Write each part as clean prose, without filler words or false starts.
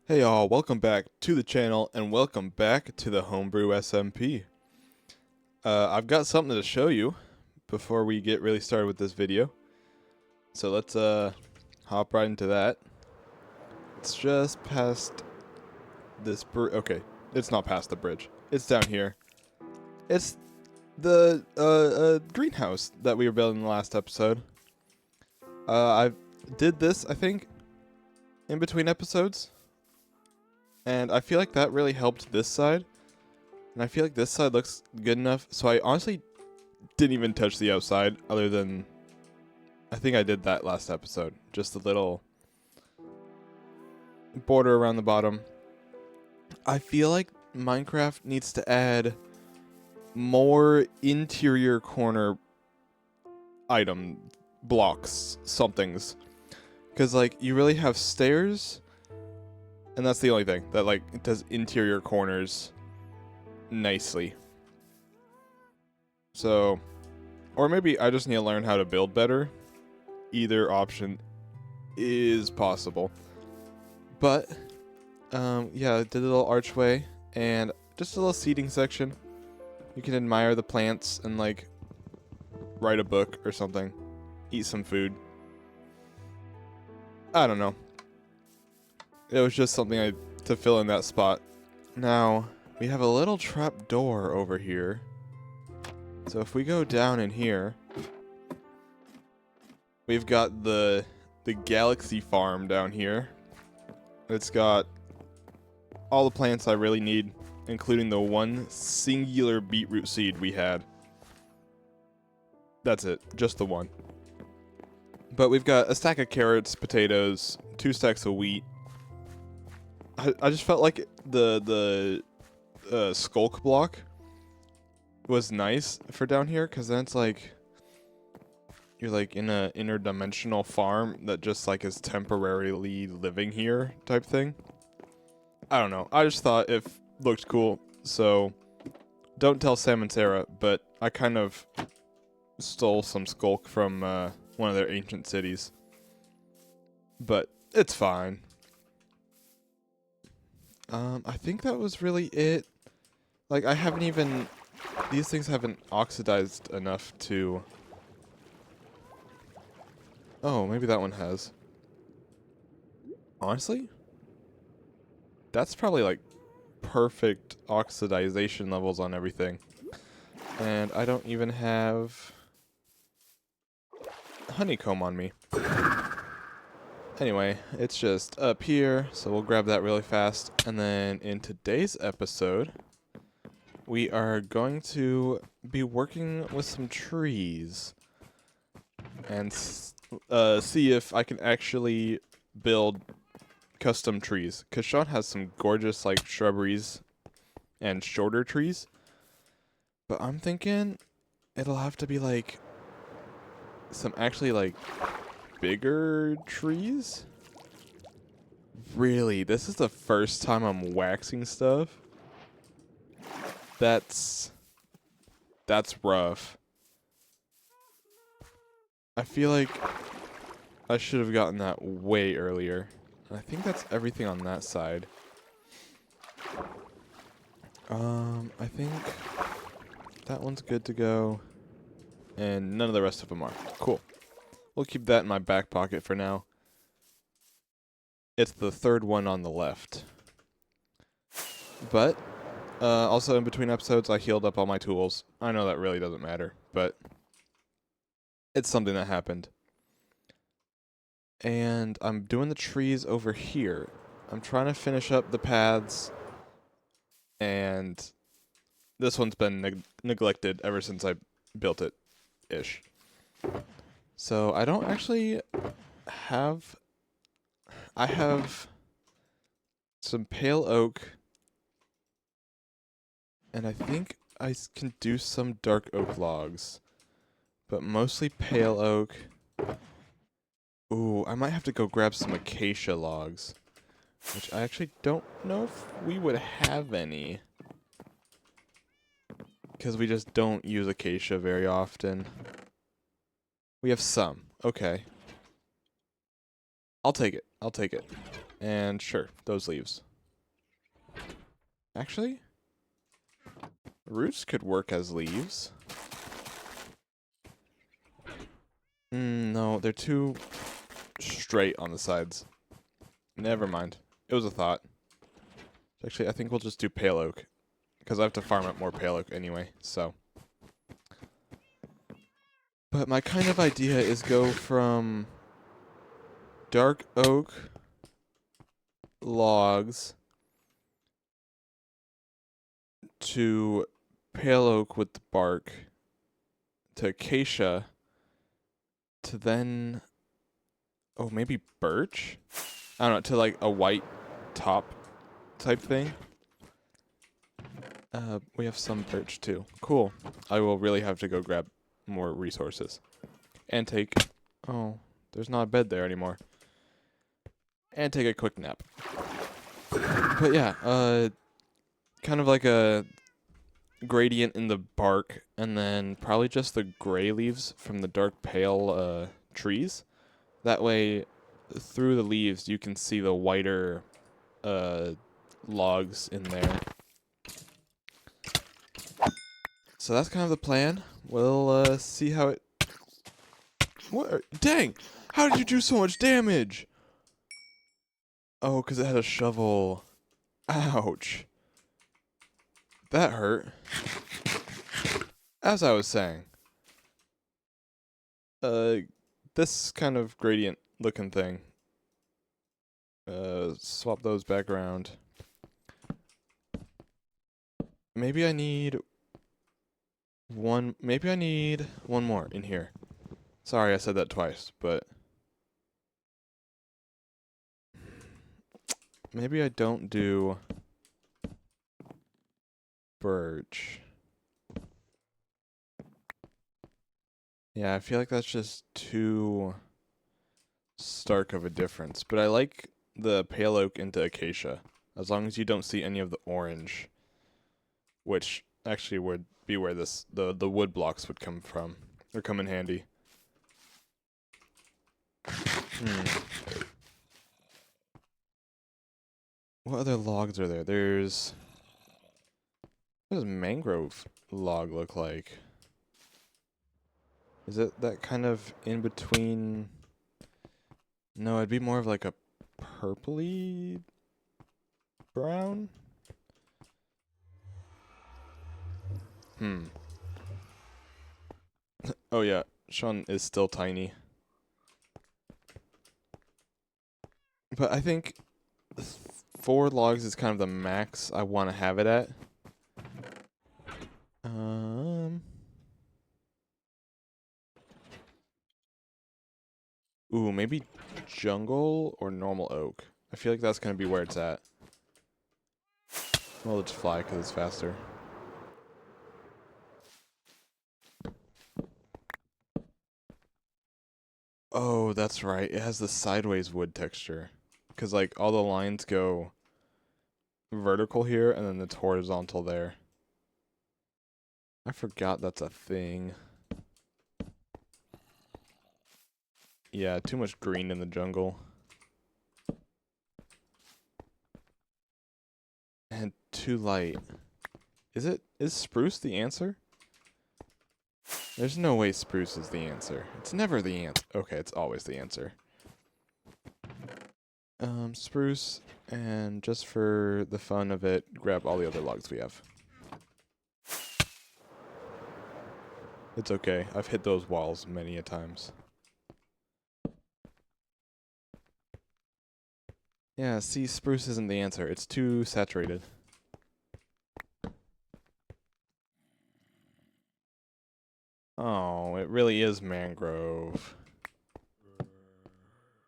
Hey y'all, welcome back to the channel and welcome back to the Homebrew SMP. I've got something to show you before we get really started with this video. So let's hop right into that. It's just past this bridge. Okay, it's not past the bridge. It's down here. It's the greenhouse that we were building in the last episode. I did this, I think, in between episodes. And I feel like that really helped this side. And I feel like this side looks good enough. So I honestly didn't even touch the outside other than... I think I did that last episode. Just a little border around the bottom. I feel like Minecraft needs to add more interior corner item blocks, somethings. Because, like, you really have stairs... And that's the only thing that, like, it does interior corners nicely. So, or maybe I just need to learn how to build better. Either option is possible. But, yeah, I did a little archway and just a little seating section. You can admire the plants and, like, write a book or something. Eat some food. I don't know. It was just something to fill in that spot. Now, we have a little trap door over here. So if we go down in here, we've got the galaxy farm down here. It's got all the plants I really need, including the one singular beetroot seed we had. That's it, just the one. But we've got a stack of carrots, potatoes, 2 stacks of wheat. I just felt like the skulk block was nice for down here, because then it's like you're like in a interdimensional farm that just like is temporarily living here type thing. I don't know. I just thought it looked cool. So don't tell Sam and Sarah, but I kind of stole some skulk from one of their ancient cities. But it's fine. I think that was really it. Like, I haven't even... These things haven't oxidized enough to... Oh, maybe that one has. Honestly? That's probably, like, perfect oxidization levels on everything. And I don't even have... honeycomb on me. Anyway, it's just up here, so we'll grab that really fast. And then in today's episode, we are going to be working with some trees and see if I can actually build custom trees. Because Sean has some gorgeous, like, shrubberies and shorter trees. But I'm thinking it'll have to be, like, some actually, like, bigger trees? Really? This is the first time I'm waxing stuff? That's rough. I feel like I should have gotten that way earlier. And I think that's everything on that side. I think that one's good to go. And none of the rest of them are. Cool. We'll keep that in my back pocket for now. It's the third one on the left. But, also in between episodes, I healed up all my tools. I know that really doesn't matter, but it's something that happened. And I'm doing the trees over here. I'm trying to finish up the paths. And this one's been neglected ever since I built it-ish. So I don't actually have... I have some pale oak. And I think I can do some dark oak logs. But mostly pale oak. Ooh, I might have to go grab some acacia logs. Which I actually don't know if we would have any. Because we just don't use acacia very often. We have some. Okay. I'll take it. I'll take it. And sure, those leaves. Actually, roots could work as leaves. No, they're too straight on the sides. Never mind. It was a thought. Actually, I think we'll just do pale oak, because I have to farm up more pale oak anyway, so. But my kind of idea is go from dark oak logs to pale oak with the bark to acacia to then, oh, maybe birch? I don't know, to like a white top type thing. We have some birch too. Cool. I will really have to go grab more resources. And take, oh, there's not a bed there anymore. And take a quick nap. But yeah, kind of like a gradient in the bark, and then probably just the gray leaves from the dark pale trees. That way, through the leaves, you can see the whiter logs in there. So that's kind of the plan. We'll see how it... What? Dang! How did you do so much damage? Oh, because it had a shovel. Ouch. That hurt. As I was saying, this kind of gradient looking thing, swap those back around. Maybe I need one more in here. Sorry I said that twice, but maybe I don't do birch. Yeah, I feel like that's just too stark of a difference. But I like the pale oak into acacia, as long as you don't see any of the orange, which actually would be where the wood blocks would come from, or come in handy. What other logs are there? What does mangrove log look like? Is it that kind of in between? No, it'd be more of like a purpley brown. Oh yeah, Sean is still tiny. But I think 4 logs is kind of the max I want to have it at. Ooh, maybe jungle or normal oak. I feel like that's going to be where it's at. Well, let's fly because it's faster. Oh, that's right. It has the sideways wood texture. Because, like, all the lines go vertical here, and then it's horizontal there. I forgot that's a thing. Yeah, too much green in the jungle. And too light. Is spruce the answer? There's no way spruce is the answer. It's never the answer. Okay, it's always the answer. Spruce, and just for the fun of it, grab all the other logs we have. It's okay. I've hit those walls many a times. Yeah, see, spruce isn't the answer. It's too saturated. Oh, it really is mangrove.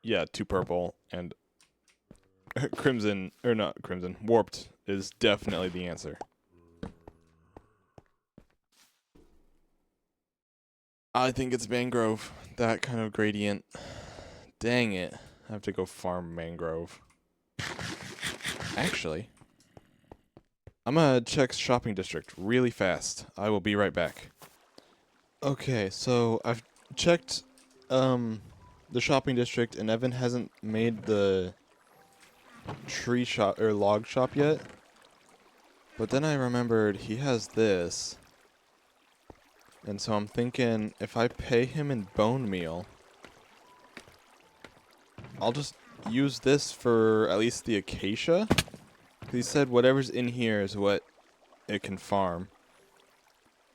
Yeah, too purple, and crimson, or not crimson, warped is definitely the answer. I think it's mangrove, that kind of gradient. Dang it, I have to go farm mangrove. Actually, I'm gonna check shopping district really fast. I will be right back. Okay, so I've checked the shopping district, and Evan hasn't made the tree shop or log shop yet. But then I remembered he has this. And so I'm thinking if I pay him in bone meal, I'll just use this for at least the acacia. He said whatever's in here is what it can farm.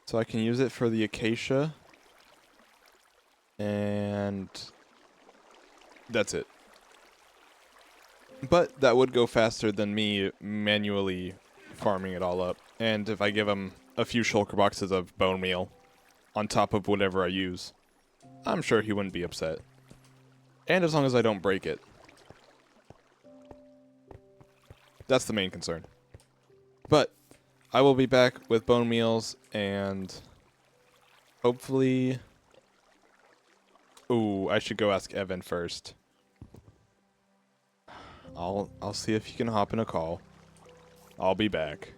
So I can use it for the acacia. And that's it. But that would go faster than me manually farming it all up. And if I give him a few shulker boxes of bone meal on top of whatever I use, I'm sure he wouldn't be upset. And as long as I don't break it. That's the main concern. But I will be back with bone meals and hopefully... Ooh, I should go ask Evan first. I'll see if he can hop in a call. I'll be back.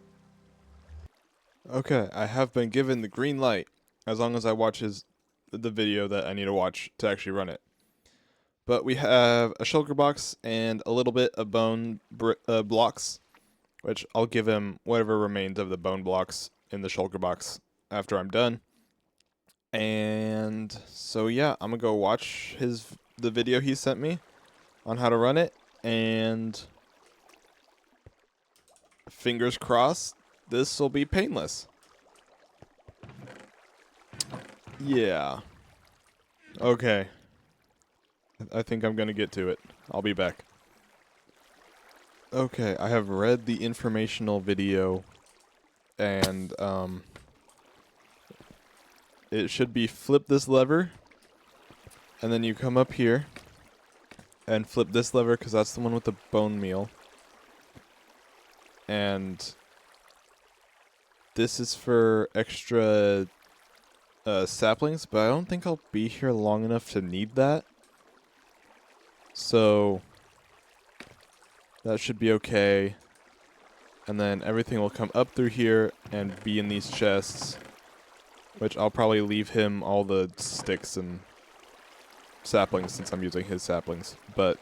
Okay, I have been given the green light as long as I watch the video that I need to watch to actually run it. But we have a shulker box and a little bit of bone blocks, which I'll give him whatever remains of the bone blocks in the shulker box after I'm done. And so yeah, I'm gonna go watch the video he sent me on how to run it, and fingers crossed this will be painless. Yeah. Okay. I think I'm gonna get to it. I'll be back. Okay, I have read the informational video, and it should be flip this lever, and then you come up here and flip this lever because that's the one with the bone meal. And this is for extra saplings, but I don't think I'll be here long enough to need that. So that should be okay. And then everything will come up through here and be in these chests, which I'll probably leave him all the sticks and saplings since I'm using his saplings. But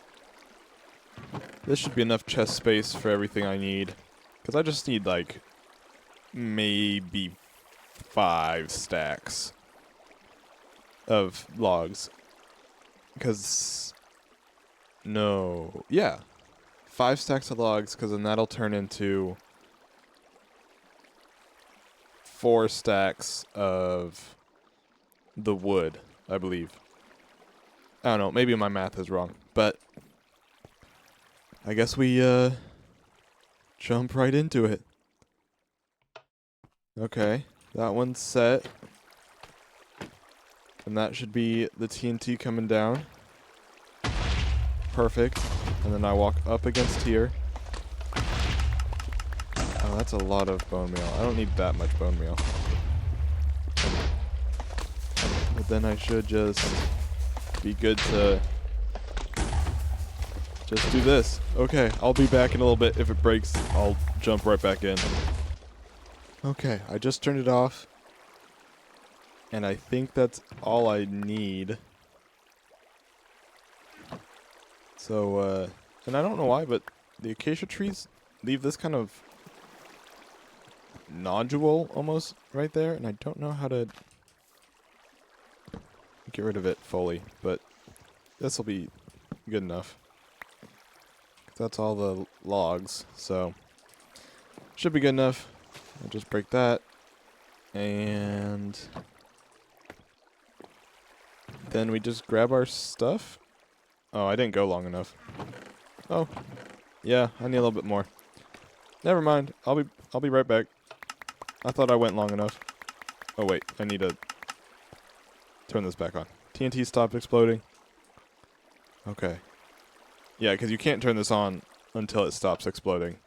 this should be enough chest space for everything I need, because I just need like maybe 5 stacks of logs. Because no, yeah, 5 stacks of logs, because then that'll turn into 4 stacks of the wood, I believe. I don't know, maybe my math is wrong, but I guess we jump right into it. Okay, that one's set. And that should be the TNT coming down. Perfect. And then I walk up against here. Oh, that's a lot of bone meal. I don't need that much bone meal. But then I should just be good to just do this. Okay, I'll be back in a little bit. If it breaks, I'll jump right back in. Okay, I just turned it off. And I think that's all I need. So, and I don't know why, but the acacia trees leave this kind of nodule almost right there, and I don't know how to get rid of it fully, but this will be good enough. That's all the logs, so should be good enough. I'll just break that, and then we just grab our stuff. Oh, I didn't go long enough. Oh, yeah, I need a little bit more. Never mind. I'll be right back. I thought I went long enough. Oh wait, I need to turn this back on. TNT stopped exploding. Okay. Yeah, because you can't turn this on until it stops exploding.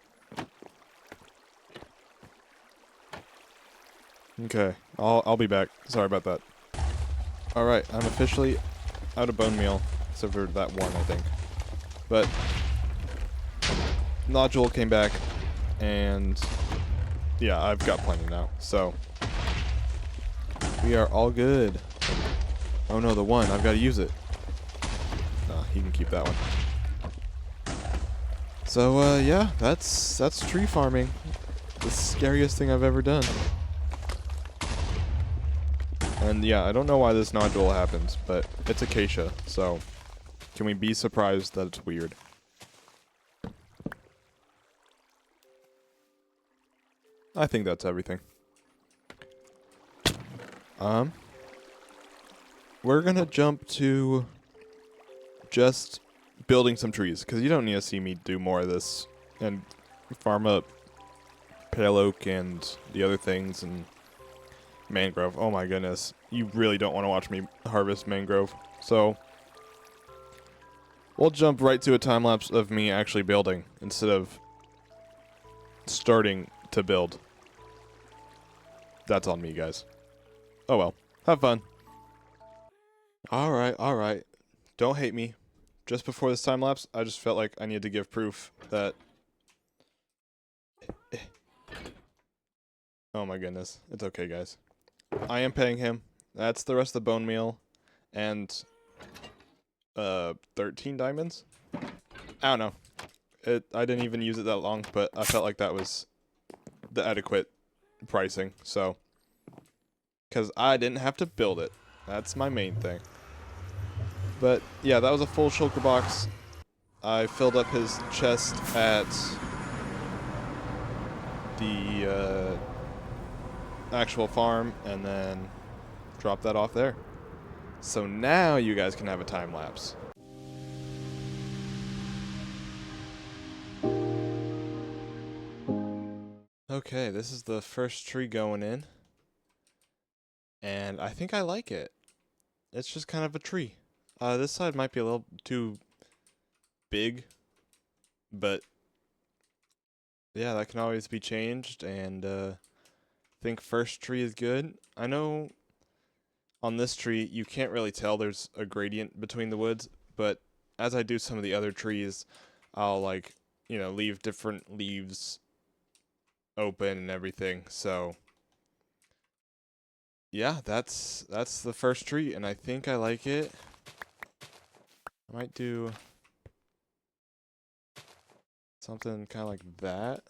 Okay, I'll be back. Sorry about that. Alright, I'm officially out of bone meal. Except for that one, I think. But nodule came back, and yeah, I've got plenty now. So we are all good. Oh no, the one. I've got to use it. He can keep that one. So, yeah, that's tree farming. The scariest thing I've ever done. And yeah, I don't know why this nodule happens, but it's acacia, so can we be surprised that it's weird? I think that's everything. We're gonna jump to just building some trees, because you don't need to see me do more of this and farm up pale oak and the other things and mangrove. Oh my goodness. You really don't want to watch me harvest mangrove. So we'll jump right to a time lapse of me actually building instead of starting to build. That's on me, guys. Oh well. Have fun. Alright. Don't hate me. Just before this time lapse, I just felt like I needed to give proof that... Oh my goodness. It's okay, guys. I am paying him. That's the rest of the bone meal. And 13 diamonds? I don't know. I didn't even use it that long, but I felt like that was the adequate pricing, so. Because I didn't have to build it. That's my main thing. But, yeah, that was a full shulker box. I filled up his chest at the actual farm, and then dropped that off there. So now you guys can have a time lapse. Okay, this is the first tree going in. And I think I like it. It's just kind of a tree. This side might be a little too big, but yeah, that can always be changed, and I think first tree is good. I know on this tree you can't really tell there's a gradient between the woods, but as I do some of the other trees, I'll leave different leaves open and everything. So yeah, that's the first tree, and I think I like it. I might do something kind of like that.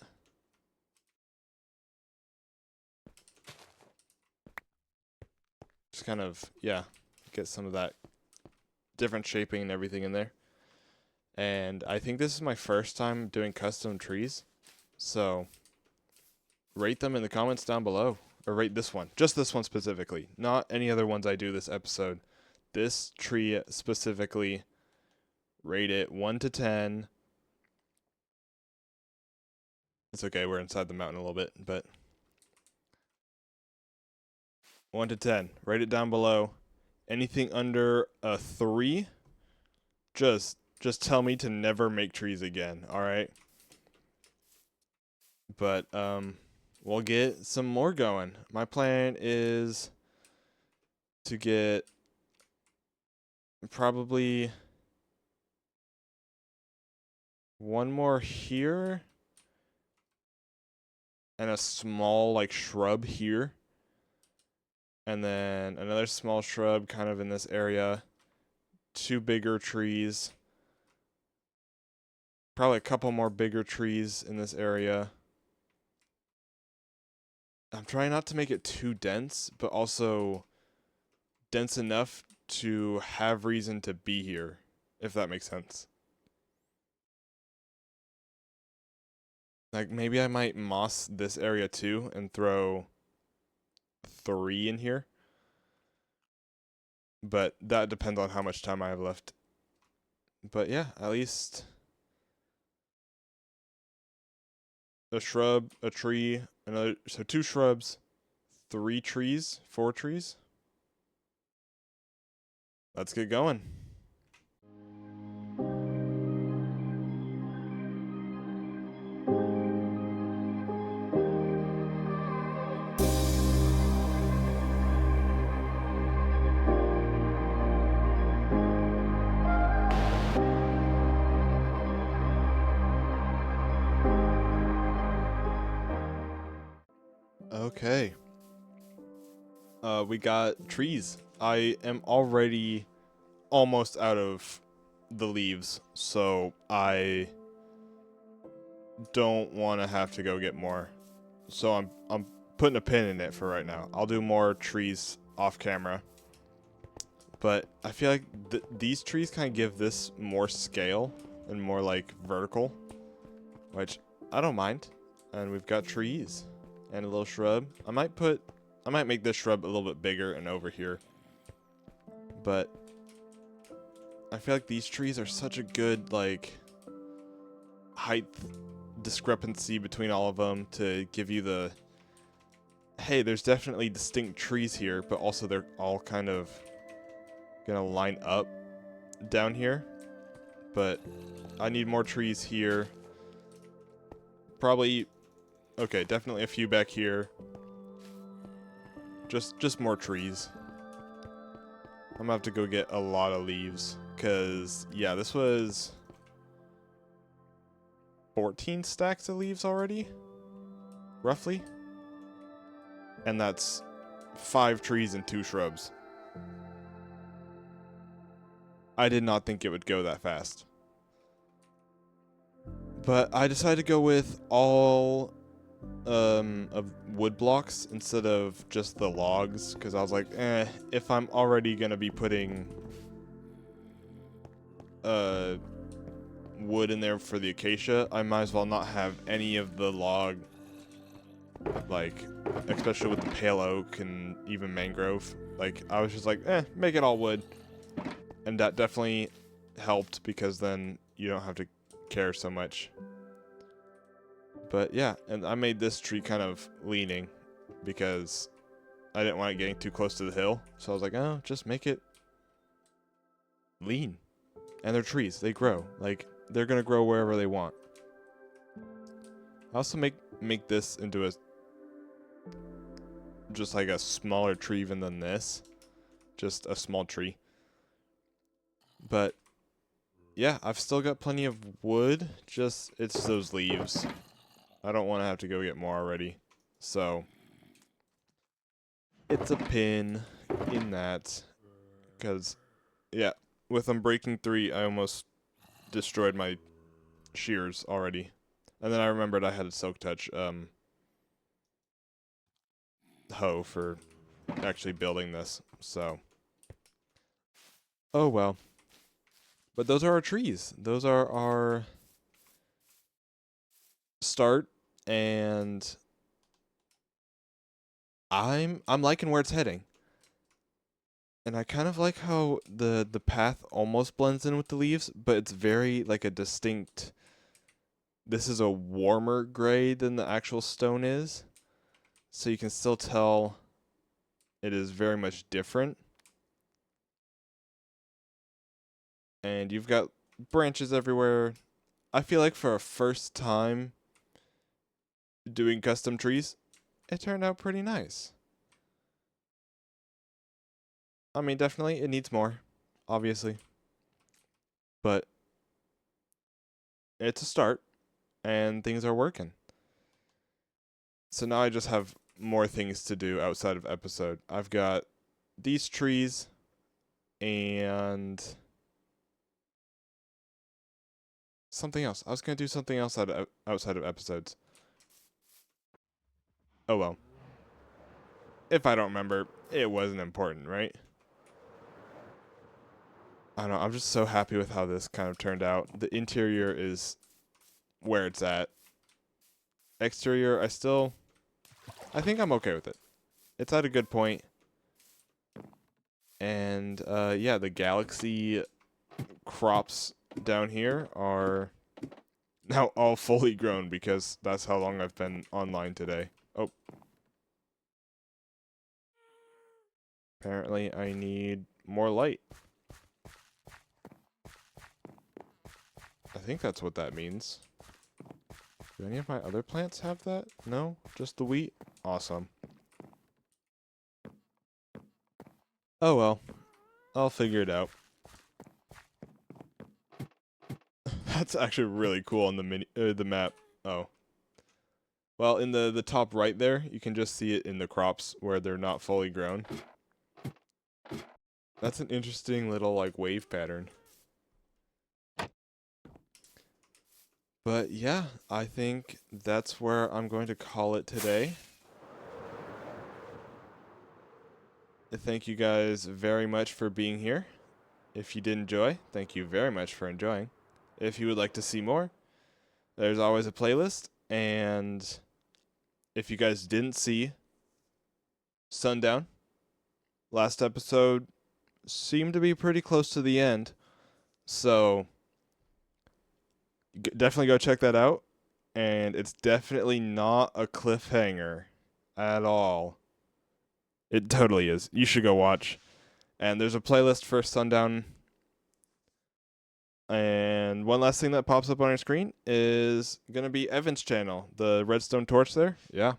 Just kind of, yeah, get some of that different shaping and everything in there. And I think this is my first time doing custom trees. So rate them in the comments down below. Or rate this one. Just this one specifically. Not any other ones I do this episode. This tree specifically. Rate it 1 to 10. It's okay, we're inside the mountain a little bit, but 1 to 10. Rate it down below. Anything under a 3, just tell me to never make trees again, alright? But, we'll get some more going. My plan is to get probably one more here and a small, like, shrub here. And then another small shrub kind of in this area. 2 bigger trees. Probably a couple more bigger trees in this area. I'm trying not to make it too dense, but also dense enough to have reason to be here, if that makes sense. Like, maybe I might moss this area too and throw 3 in here. But that depends on how much time I have left. But yeah, at least a shrub, a tree, another, so 2 shrubs, 3 trees, 4 trees. Let's get going. Okay. We got trees. I am already almost out of the leaves, so I don't want to have to go get more. So I'm putting a pin in it for right now. I'll do more trees off camera. But I feel like these trees kind of give this more scale and more like vertical, which I don't mind. And we've got trees and a little shrub. I might make this shrub a little bit bigger and over here. But I feel like these trees are such a good like height discrepancy between all of them to give you the, hey, there's definitely distinct trees here, but also they're all kind of gonna line up down here. But I need more trees here. Probably, okay, definitely a few back here. Just more trees. I'm gonna have to go get a lot of leaves, cause yeah, this was 14 stacks of leaves already, roughly. And that's 5 trees and 2 shrubs. I did not think it would go that fast. But I decided to go with all of wood blocks instead of just the logs, because I was like, if I'm already gonna be putting wood in there for the acacia, I might as well not have any of the log, like, especially with the pale oak and even mangrove. Like, I was just like, make it all wood. And that definitely helped, because then you don't have to care so much. But yeah, and I made this tree kind of leaning because I didn't want it getting too close to the hill. So I was like, oh, just make it lean. And they're trees, they grow. Like, they're gonna grow wherever they want. I also make this into a just like a smaller tree even than this. Just a small tree. But yeah, I've still got plenty of wood, just it's those leaves. I don't want to have to go get more already. So it's a pin in that, because yeah, with Unbreaking 3, I almost destroyed my shears already. And then I remembered I had a Silk Touch hoe for actually building this. So oh well. But those are our trees. Those are our start, and I'm liking where it's heading. And I kind of like how the path almost blends in with the leaves, but it's very like a distinct, this is a warmer gray than the actual stone is. So you can still tell it is very much different. And you've got branches everywhere. I feel like for a first time doing custom trees, it turned out pretty nice. I mean, definitely it needs more, obviously. But it's a start, and things are working. So now I just have more things to do outside of episode. I've got these trees and something else. I was going to do something else outside of episodes. Oh well. If I don't remember, it wasn't important, right? I don't know. I'm just so happy with how this kind of turned out. The interior is where it's at. Exterior, I think I'm okay with it. It's at a good point. And yeah, the galaxy crops down here are now all fully grown, because that's how long I've been online today. Oh. Apparently I need more light. I think that's what that means. Do any of my other plants have that? No? Just the wheat? Awesome. Oh well. I'll figure it out. That's actually really cool on the map. Oh. Well, in the top right there, you can just see it in the crops where they're not fully grown. That's an interesting little like wave pattern. But yeah, I think that's where I'm going to call it today. Thank you guys very much for being here. If you did enjoy, thank you very much for enjoying. If you would like to see more, there's always a playlist. And if you guys didn't see Sundown, last episode seemed to be pretty close to the end. So definitely go check that out. And it's definitely not a cliffhanger at all. It totally is. You should go watch. And there's a playlist for Sundown. And one last thing that pops up on your screen is going to be Evan's channel, the redstone torch there. Yeah.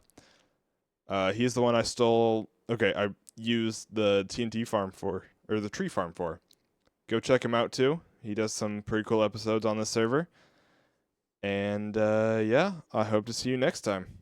He's the one I stole. Okay, I used the TNT farm for, or the tree farm for. Go check him out too. He does some pretty cool episodes on this server. And yeah, I hope to see you next time.